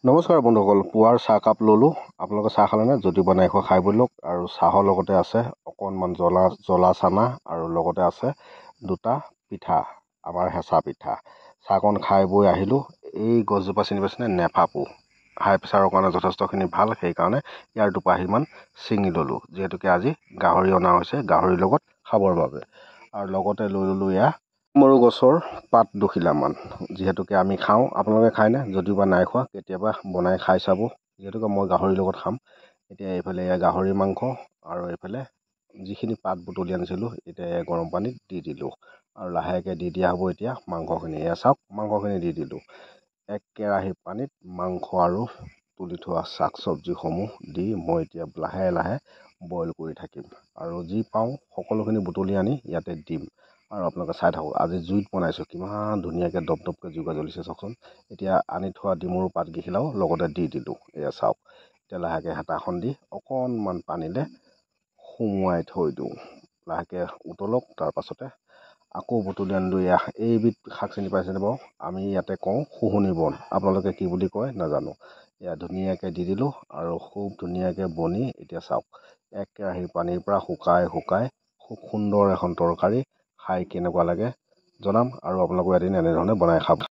নমস্কাৰ বন্ধুসকল, পুৱাৰ চাহ কাপ ল'লোঁ। আপোনালোকে চাহ খালেনে? যদি বনাই খোৱা খাই বৈ লওক। আৰু চাহৰ লগতে আছে অকণমান জ্বলা চানা আৰু লগতে আছে দুটা পিঠা, আমাৰ হেঁচা পিঠা। চাহকণ খাই বৈ আহিলোঁ। এই গছজোপা চিনি পাইছেনে? নেফাপু। হাই প্ৰেছাৰৰ কাৰণে যথেষ্টখিনি ভাল, সেইকাৰণে ইয়াৰ দুপাহীমান ছিঙি ল'লোঁ। যিহেতুকে আজি গাহৰি অনা হৈছে, গাহৰিৰ লগত খাবৰ বাবে। আৰু লগতে লৈ ল'লোঁ এয়া মৰু গছৰ পাত দুখিলামান, যিহেতুকে আমি খাওঁ। আপোনালোকে খায়নে? যদিও বা নাই খোৱা, কেতিয়াবা বনাই খাই চাব। যিহেতুকে মই গাহৰিৰ লগত খাম। এতিয়া এইফালে এয়া গাহৰি মাংস আৰু এইফালে যিখিনি পাত বুটলি আনিছিলোঁ, এতিয়া গৰম পানীত দি দিলোঁ। আৰু লাহেকৈ দি দিয়া হ'ব এতিয়া মাংসখিনি। এয়া চাওক, মাংসখিনি দি দিলোঁ। এক কেৰাহী পানীত মাংস আৰু তুলি থোৱা শাক চব্জিসমূহ দি মই এতিয়া লাহে লাহে বইল কৰি থাকিম। আৰু যি পাওঁ সকলোখিনি বুটলি আনি ইয়াতে দিম। আৰু আপোনালোকে চাই থাকক, আজি জুইত বনাইছোঁ, কিমান ধুনীয়াকৈ দপদপকৈ জুইকুৰা জ্বলিছে চাওকচোন। এতিয়া আনি থোৱা ডিমৰু পাতকেইখিলাও লগতে দি দিলোঁ। এয়া চাওক, এতিয়া লাহেকৈ হেতাখন দি অকণমান পানীলৈ সুমুৱাই থৈ দিওঁ। লাহেকৈ উতলক, তাৰপাছতে আকৌ বুটলি আনিলোঁ। এয়া এইবিধ শাক চিনি পাইছেনে বাৰু? আমি ইয়াতে কওঁ শুহুনি বন, আপোনালোকে কি বুলি কয় নাজানো। এয়া ধুনীয়াকৈ দি দিলোঁ আৰু খুব ধুনীয়াকৈ বনি এতিয়া চাওক, এক কেৰাহী পানীৰ পৰা শুকাই খুব সুন্দৰ এখন তৰকাৰী। খাই কেনেকুৱা লাগে জনাম, আৰু আপোনালোকেও এদিন এনেধৰণে বনাই খাব।